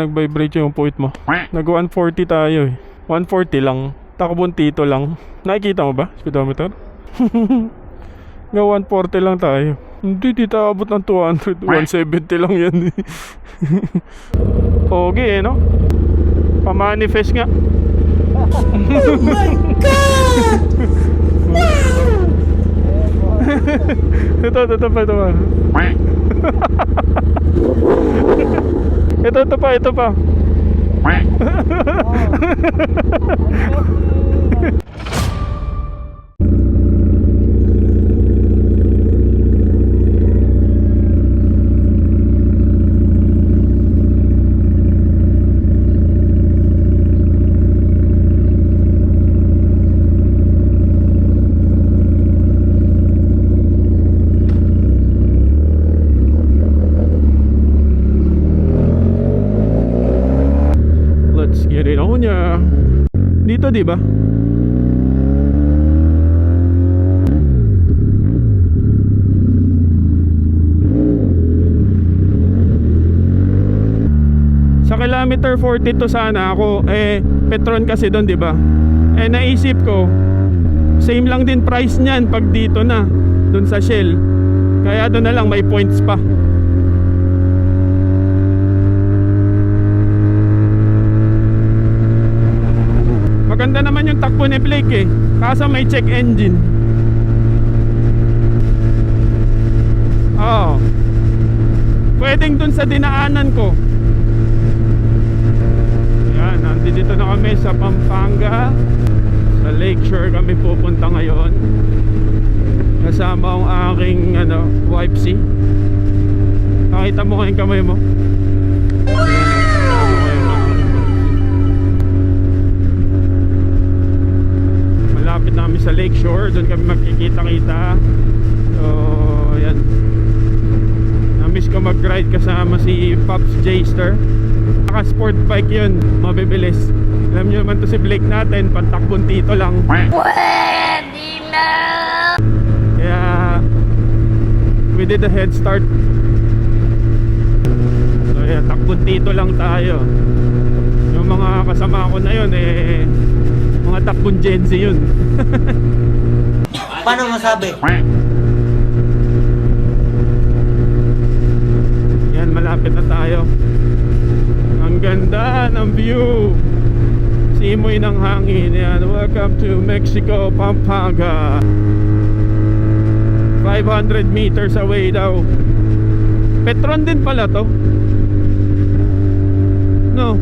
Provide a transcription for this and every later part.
Nag-vibrate yung puwit mo. Nag-140 tayo eh. 140 lang. Takbong tito lang. Nakikita mo ba? Speedometer? Nga 140 lang tayo. Hindi, di taabot ng 200. 170 lang yan eh. Okay eh, no? Pa-manifest nga. Oh my God! Ito pa. Ito pa. Get it on ya. Dito di ba? Sa kilometer 42 sana ako, Petron kasi doon di ba? Naisip ko same lang din price niyan pag dito na doon sa Shell. Kaya doon na lang may points pa. Maganda naman yung takbo ni Blake eh. Kaso may check engine. Oo. Pwedeng dun sa dinaanan ko. Yan, nandito na kami sa Pampanga. Sa Lakeshore kami pupunta ngayon. Kasama ang aking wife si. Nakita mo kayong kamay mo? Malapit na kami sa Lakeshore. Doon kami magkikita-kita. So, yan. Namiss ko mag-ride kasama si Pops Jster. Naka-sport bike yun. Mabibilis. Alam nyo naman to si Blake natin. Pantakbon tito lang. Pwede na! Kaya we did a head start. So, yan. Takbon tito lang tayo. Yung mga kasama ko na yun mga takbong Gen Z yun. Paano masabi? Yan, malapit na tayo. Ang ganda ng view. Simoy ng hangin. Yan, welcome to Mexico, Pampanga. 500 meters away daw. Petron din pala to. No,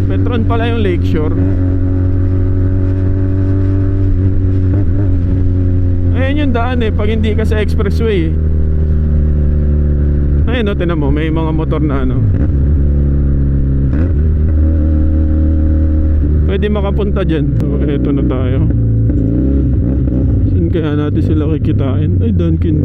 Petron pala yung Lakeshore. Ayan yung daan pag hindi ka sa expressway Ayun tinan mo, may mga motor na pwede makapunta dyan. So eto na tayo. Saan kaya natin sila kikitain? Ay, Dunkin.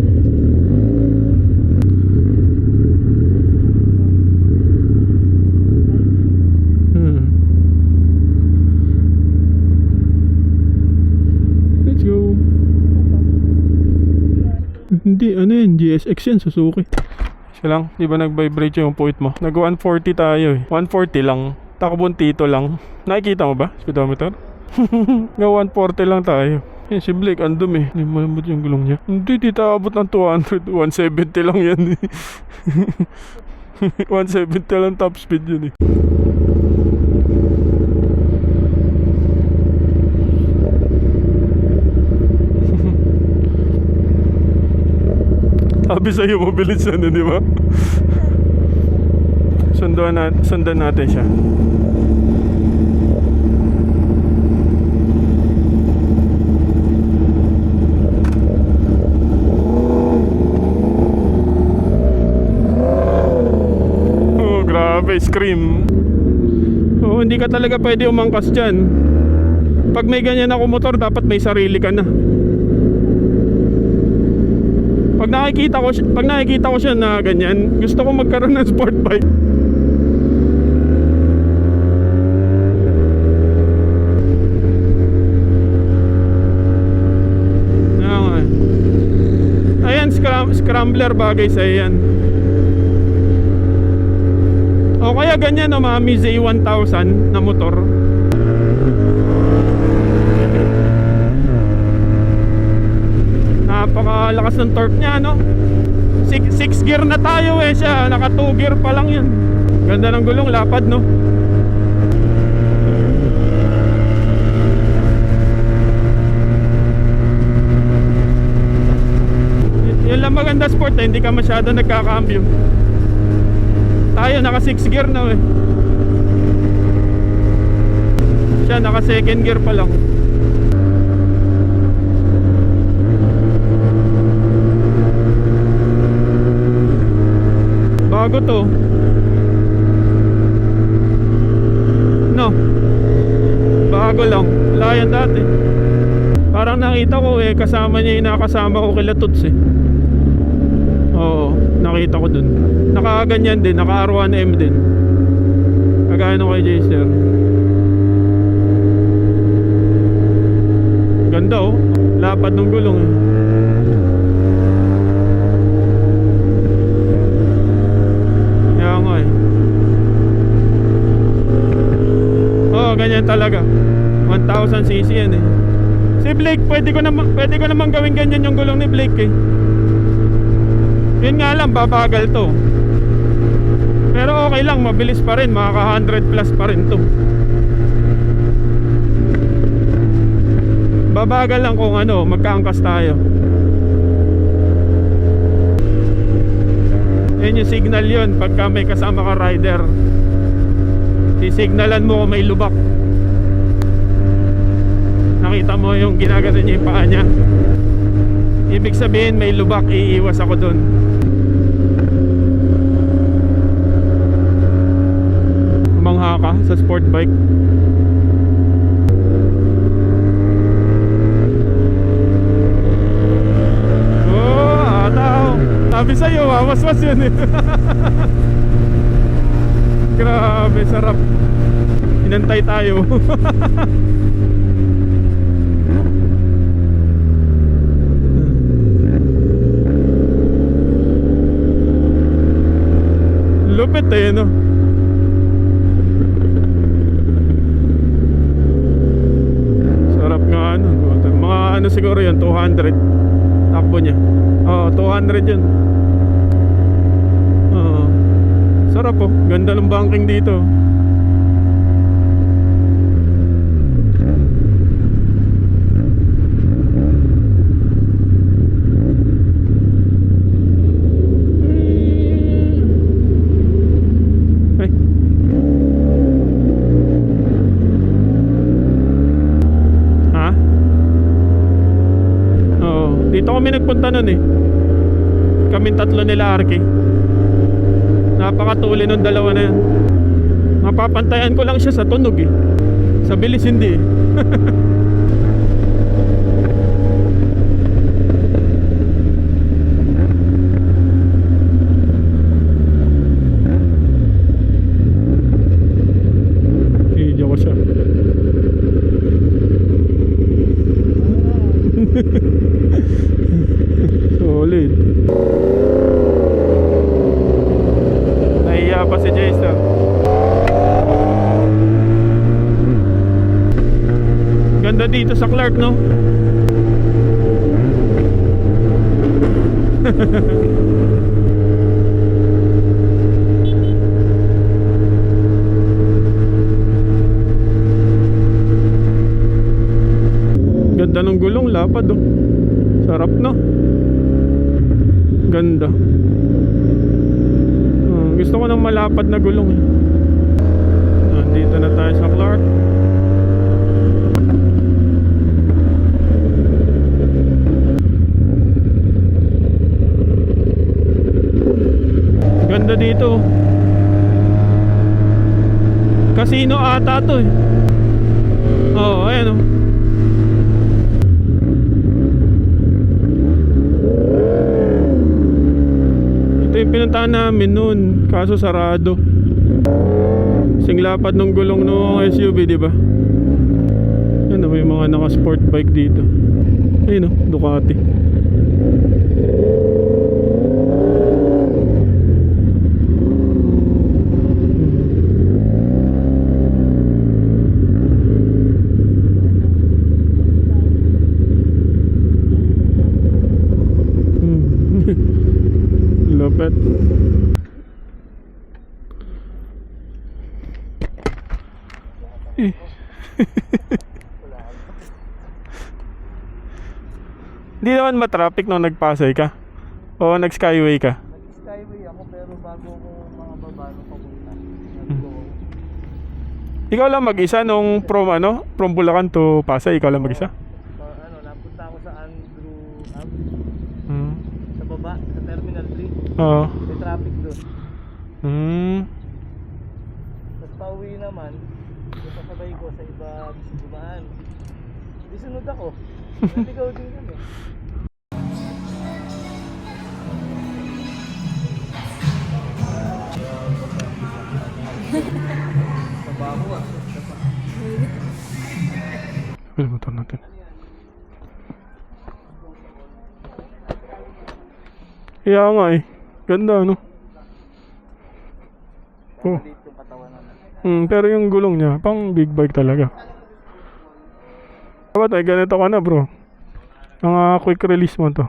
Hindi, yun? GSX yan, Suzuki. Siya lang, di ba nag-vibrate yung puwit mo? Nag-140 tayo 140 lang. Takbong tito lang. Nakikita mo ba? Speedometer? Nga 140 lang tayo. Si Blake, andum Hindi malambot yung gulong niya. Hindi, di taabot ng 200. 170 lang yan 170 lang top speed yun Sabi sa'yo, mabilis yan, di ba? Sundan natin siya. Oh, grabe, scream. Oh, hindi ka talaga pwede umangkas dyan. Pag may ganyan ako motor, dapat may sarili ka na. Pag nakikita ko siya na ganyan, gusto ko magkaroon ng sport bike. Ayan, scrambler bagay sa yan. mga ganyan, no, mga Mize 1000 na motor. Napakalakas ng torque niya, no? 6 gear na tayo eh siya. Naka 2 gear pa lang yun. Ganda ng gulong, lapad, no? Yun lang maganda sport eh, hindi ka masyado nagkakambyo. Tayo naka 6 gear na eh. Siya naka 2nd gear pa lang. Bago to. No. Bago lang. Wala yan dati. Parang nakita ko eh, kasama niya yung nakasama ko kila Tuts eh. Oo, nakita ko dun. Nakaganyan din, naka R1M din. Kagaya nung kay Jacer. Ganda oh, lapad ng gulong eh. Kaya nga eh. Oo, ganyan talaga. 1000cc yan eh. Si Blake, pwede ko naman gawin ganyan yung gulong ni Blake eh. Yun nga lang, babagal to. Pero okay lang, mabilis pa rin. Makaka 100 plus pa rin to. Babagal lang kung ano, magkaangkas tayo. Yan yung signal yun. Pagka may kasama ka rider, sisignalan mo kung may lubak. Nakita mo yung ginagano niya yung paa niya. Ibig sabihin may lubak, iiwas ako dun. Mangha ka sa sport bike. Oh, ataw. Sabi sa'yo, waswas yun eh. Grabe, sarap. Inantay tayo. Lupit eh, no? Sarap nga ano. Mga ano siguro yun, 200 takbo niya. Oo, 200 yun. Oo. Sarap oh, ganda ng banking dito. Dito kami nagpunta nun eh. Kaming tatlo nila RK. Napakatuli nung dalawa na yan. Mapapantayan ko lang siya sa tunog eh. Sa bilis hindi eh. Video ko siya. Solid. Nahiya pa si Jason. Ganda dito sa Clark, no? Ganda ng gulong, lapad oh. Sarap no? Ganda. Gusto ko ng malapad na gulong eh. Dito na tayo sa Clark. Ganda dito. Casino ata to eh. Oo, ayan oh. Yung pinuntahan namin noon, kaso sarado. Sing lapad ng gulong ng SUV, di ba? Ano, may mga naka-sport bike dito. Ayun, Ducati. Eh. Hindi naman matraffic nung nagpasay ka? O nag-skyway ka? Nag-skyway ako pero bago ko mga babano papunta. Ikaw lang mag-isa nung from Bulacan to Pasay, ikaw lang mag-isa? Napunta ako sa Andrew Ave. Hmm. Sa baba, sa Terminal 3. Oo. May traffic doon. Hmm. Tapos pauwi naman, kasabay ko sa iba dumaan. Di sunod ako. Naligaw din kami. Trabaho ah. Ano motor natin? Kaya nga eh. Ganda no? Oh. Maliit yung katawan naman. Pero yung gulong niya, pang big bike talaga. Dapat ay ganito ka na bro. Mga quick release mo to.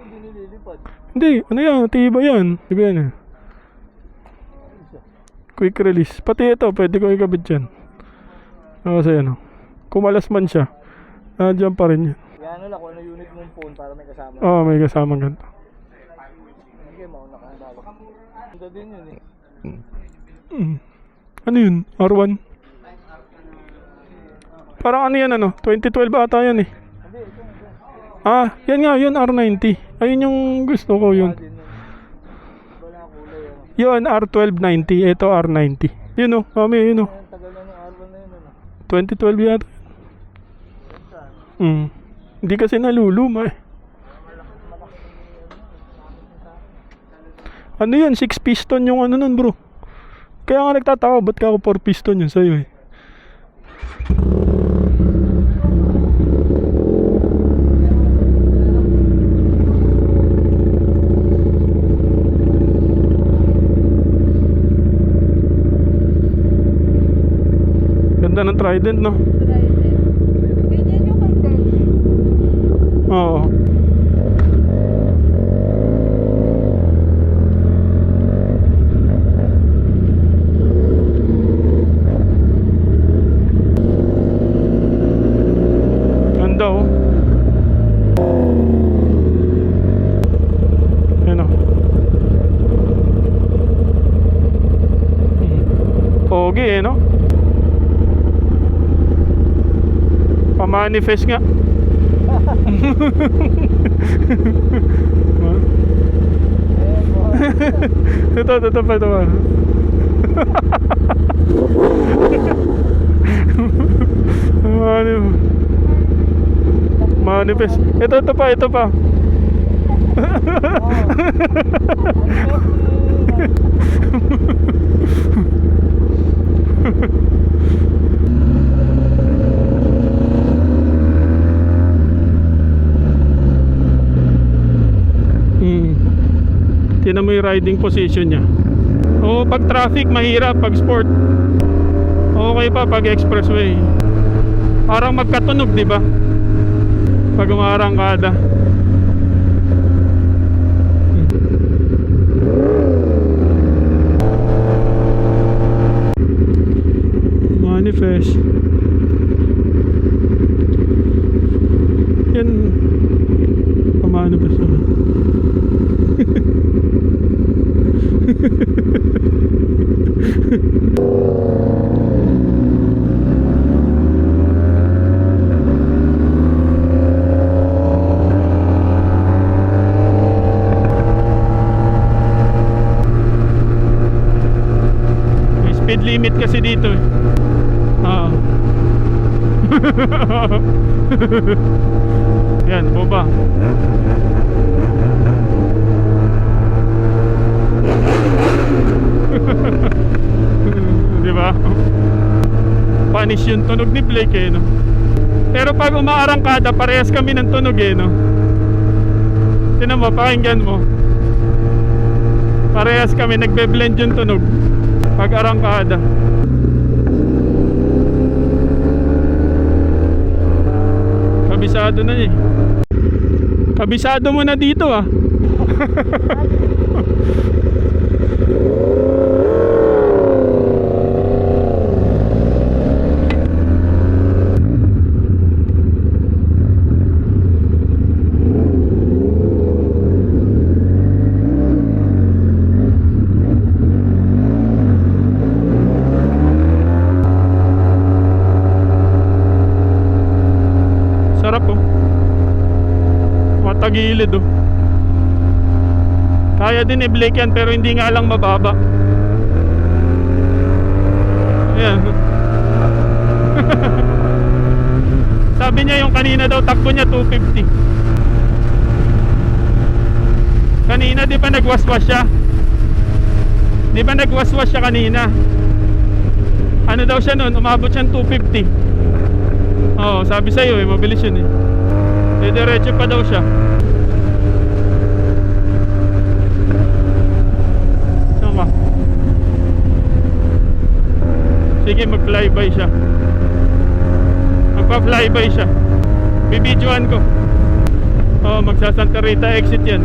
Hindi nililipad. Hindi, ano yan? Tiba yan. Tiba yan eh. Quick release. Pati ito, pwede ko ikabit dyan. Kasi ano, kumalas man siya, dyan pa rin yan. Kaya ano lang, kung ano unit mong phone para may kasama. Oo, may kasamang ganito. Hindi, mauna kang dalawa. Ganda din yun eh. Ano yun? R1? Parang ano yan ano? 2012 ata yan eh. Hindi, ito. Yan nga, yun R90. Ayun yung gusto ko yun. Wala kulay ano. Yun, R1290. Ito R90. Yun o, mami, yun o. Ang tagal na ng R1 na yun ano. 2012 yata. Hindi kasi naluluma eh. Ano yan? 6 piston yung ano nun bro. Kaya nga nagtataka, ba't ka ako 4 piston yun sa'yo eh. Ganda ng Trident no? Ganyan yung content. Oo. Ganda oh. Yan oh. Pogi eh no? Pa-manifest nga. Ito pa. Manifest. Ito pa. Tinan mo yung riding position niya. Oo, pag traffic mahirap, pag sport okay pa, pag expressway parang magkatunog, di ba? Pag umarangkada. Manifest. Yan. Pamanifest. May speed limit kasi dito eh. Yan, boba. Diba? Punish yung tunog ni Blake eh no? Pero pag umaarangkada parehas kami ng tunog eh no? Tinan mo, pakinggan mo. Parehas kami, nagbe-blend yung tunog pag arangkada. Kabisado na eh. Kabisado mo na dito ah. gilid oh. Kaya din i-blake yan pero hindi nga lang mababa. Ayan. Sabi niya yung kanina daw takbo niya 250. Kanina di ba nagwaswas siya? Di ba nagwaswas siya kanina? Ano daw siya nun? Umabot siyang 250. Oo, sabi sa'yo eh, mabilis yun eh. Diretso pa daw siya. Saan ka? Sige, mag-flyby siya. Magpa-flyby siya. Bibidyoan ko. Oo, magsa-Santa Rita exit yan.